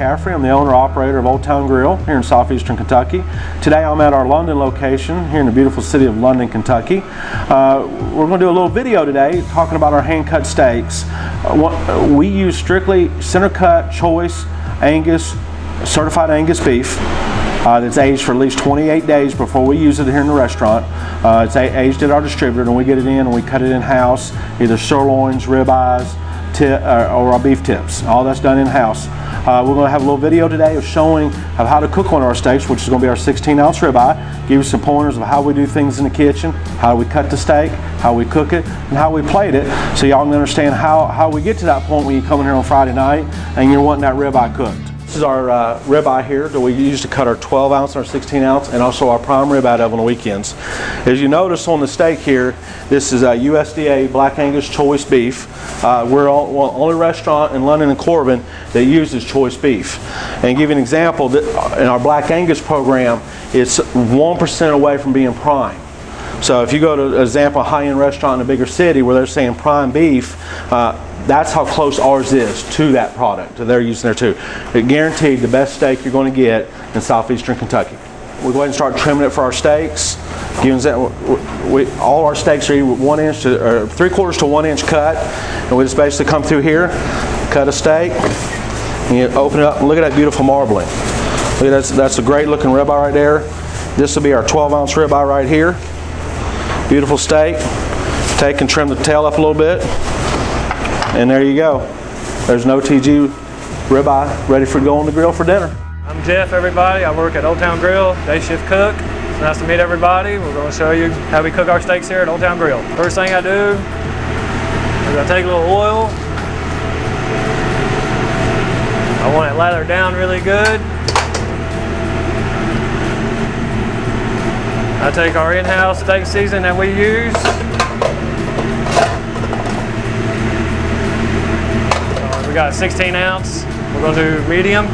Caffrey. I'm the owner-operator of Old Town Grill here in southeastern Kentucky. Today I'm at our London location here in the beautiful city of London, Kentucky. We're going to do a little video today talking about our hand-cut steaks. We use strictly center-cut, choice, Angus, certified Angus beef. That's aged for at least 28 days before we use it here in the restaurant. It's aged at our distributor, and we get it in and we cut it in-house, either sirloins, ribeyes, or our beef tips. All that's done in-house. We're going to have a little video today of showing of how to cook one of our steaks, which is going to be our 16-ounce ribeye. Give you some pointers of how we do things in the kitchen, how we cut the steak, how we cook it, and how we plate it, so y'all can understand how we get to that point when you come in here on Friday night and you're wanting that ribeye cooked. This is our ribeye here that we use to cut our 12-ounce and our 16-ounce, and also our prime rib out of on the weekends. As you notice on the steak here, this is a USDA Black Angus choice beef. We're the only restaurant in London and Corbin that uses choice beef. And give you an example, in our Black Angus program, it's 1% away from being prime. So if you go to, example, a high-end restaurant in a bigger city where they're saying prime beef, that's how close ours is to that product that they're using there too. It guaranteed the best steak you're going to get in southeastern Kentucky. We'll go ahead and start trimming it for our steaks. All our steaks are either 1 inch to, or 3/4 to 1 inch cut, and we just basically come through here, cut a steak, and you open it up and look at that beautiful marbling. Look at that, that's a great looking ribeye right there. This will be our 12-ounce ribeye right here. Beautiful steak. Take and trim the tail up a little bit. And there you go. There's an OTG ribeye ready for go on the grill for dinner. I'm Jeff, everybody. I work at Old Town Grill, day shift cook. It's nice to meet everybody. We're going to show you how we cook our steaks here at Old Town Grill. First thing I do is I take a little oil. I want it lathered down really good. I take our in-house steak seasoning that we use. We got a 16-ounce. We're going to do medium.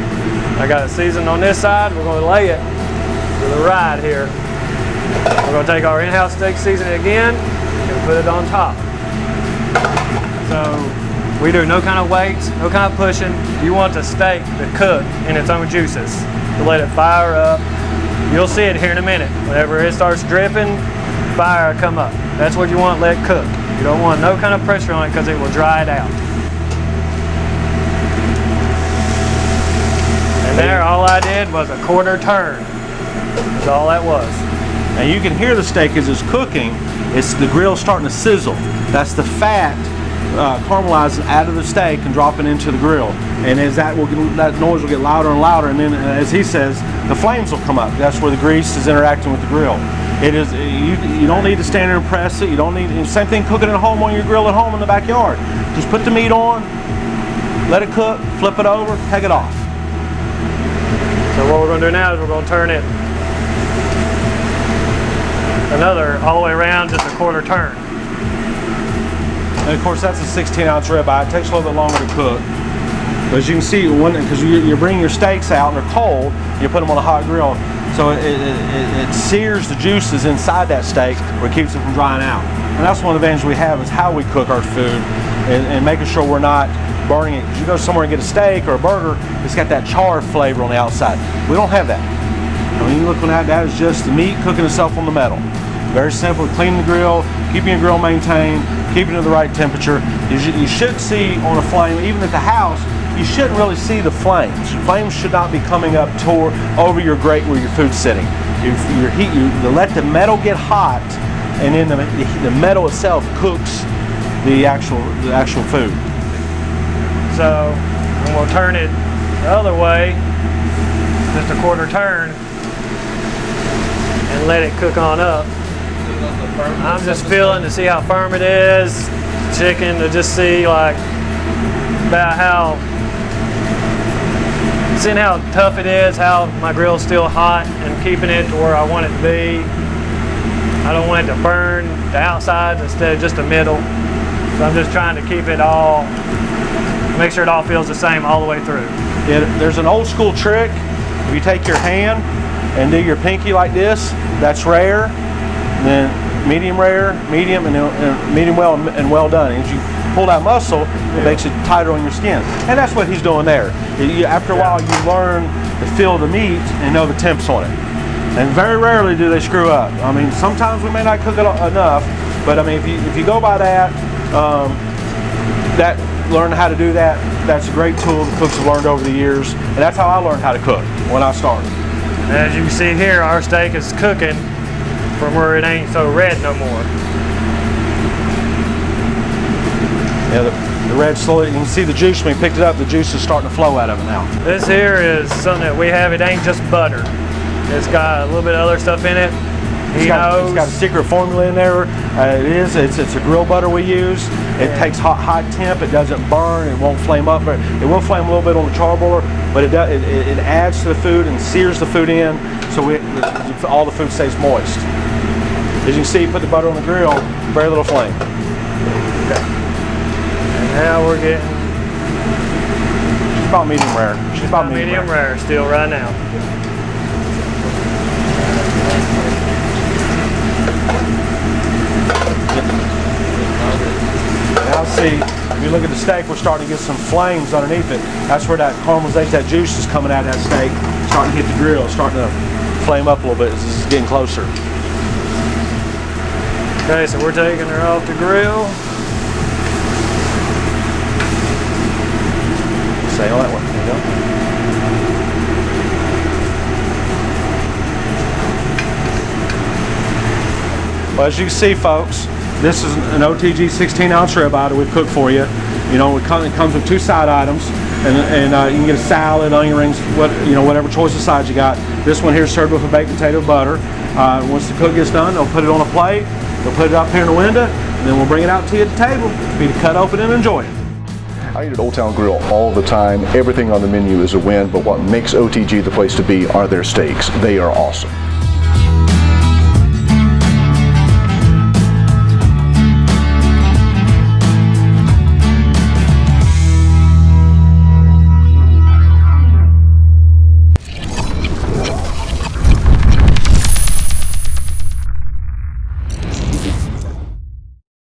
I got it seasoned on this side. We're going to lay it with a ride here. We're going to take our in-house steak seasoning again and put it on top. So we do no kind of weights, no kind of pushing. You want the steak to cook in its own juices, to let it fire up. You'll see it here in a minute. Whenever it starts dripping, fire come up. That's what you want, let it cook. You don't want no kind of pressure on it because it will dry it out. And there, all I did was a 1/4 turn. That's all that was. And you can hear the steak as it's cooking. It's the grill starting to sizzle. That's the fat caramelizing out of the steak and dropping into the grill. And as that noise will get louder and louder, and then as he says, the flames will come up. That's where the grease is interacting with the grill. It is you don't need to stand there and press it. You don't need same thing cooking at home on your grill at home in the backyard. Just put the meat on, let it cook, flip it over, take it off. So what we're going to do now is we're going to turn it another all the way around, just a 1/4 turn. And of course that's a 16-ounce ribeye. It takes a little bit longer to cook. But as you can see, because you're bringing your steaks out and they're cold, you put them on a hot grill. So it sears the juices inside that steak where it keeps it from drying out. And that's one advantage we have is how we cook our food and making sure we're not burning it. Because you go somewhere and get a steak or a burger, it's got that char flavor on the outside. We don't have that. I mean, you look at that is just the meat cooking itself on the metal. Very simple, cleaning the grill, keeping your grill maintained, keeping it at the right temperature. You should see on a flame, even at the house, you shouldn't really see the flames. Your flames should not be coming up over your grate where your food's sitting. You let the metal get hot, and then the metal itself cooks the actual food. So I'm going to turn it the other way, just a 1/4 turn, and let it cook on up. I'm just feeling to see how firm it is. Chicken to just see seeing how tough it is, how my grill's still hot, and keeping it to where I want it to be. I don't want it to burn the outside instead of just the middle. So I'm just trying to keep it all, make sure it all feels the same all the way through. Yeah, there's an old school trick. If you take your hand and do your pinky like this, that's rare. Then medium rare, medium, and medium well, and well done. As you pull that muscle, it makes it tighter on your skin. And that's what he's doing there. After a while, you learn to feel the meat and know the temps on it. And very rarely do they screw up. I mean, sometimes we may not cook it enough, but I mean, if you go by that, learn how to do that, that's a great tool the cooks have learned over the years. And that's how I learned how to cook when I started. As you can see here, our steak is cooking from where it ain't so red no more. Yeah, the red slowly, you can see the juice when you picked it up, the juice is starting to flow out of it now. This here is something that we have, it ain't just butter. It's got a little bit of other stuff in it. It's got a secret formula in there. It's a grill butter we use. It takes hot temp. It doesn't burn. It won't flame up. It will flame a little bit on the charbroiler, but it adds to the food and sears the food in, so all the food stays moist. As you can see, put the butter on the grill, very little flame. Okay. And now we're getting. She's about medium rare. She's about medium rare still right now. Now see, if you look at the steak, we're starting to get some flames underneath it. That's where that caramelization, that juice is coming out of that steak, starting to hit the grill, starting to flame up a little bit as this is getting closer. Okay, so we're taking her off the grill. Stay on that one. There you go. Well, as you can see, folks, this is an OTG 16-ounce ribeye that we've cooked for you. You know, it comes with 2 side items, and you can get a salad, onion rings, whatever choice of sides you got. This one here is served with a baked potato butter. Once the cook gets done, they'll put it on a plate. They'll put it up here in the window, and then we'll bring it out to you at the table for you to cut open and enjoy it. I eat at Old Town Grill all the time. Everything on the menu is a win, but what makes OTG the place to be are their steaks. They are awesome.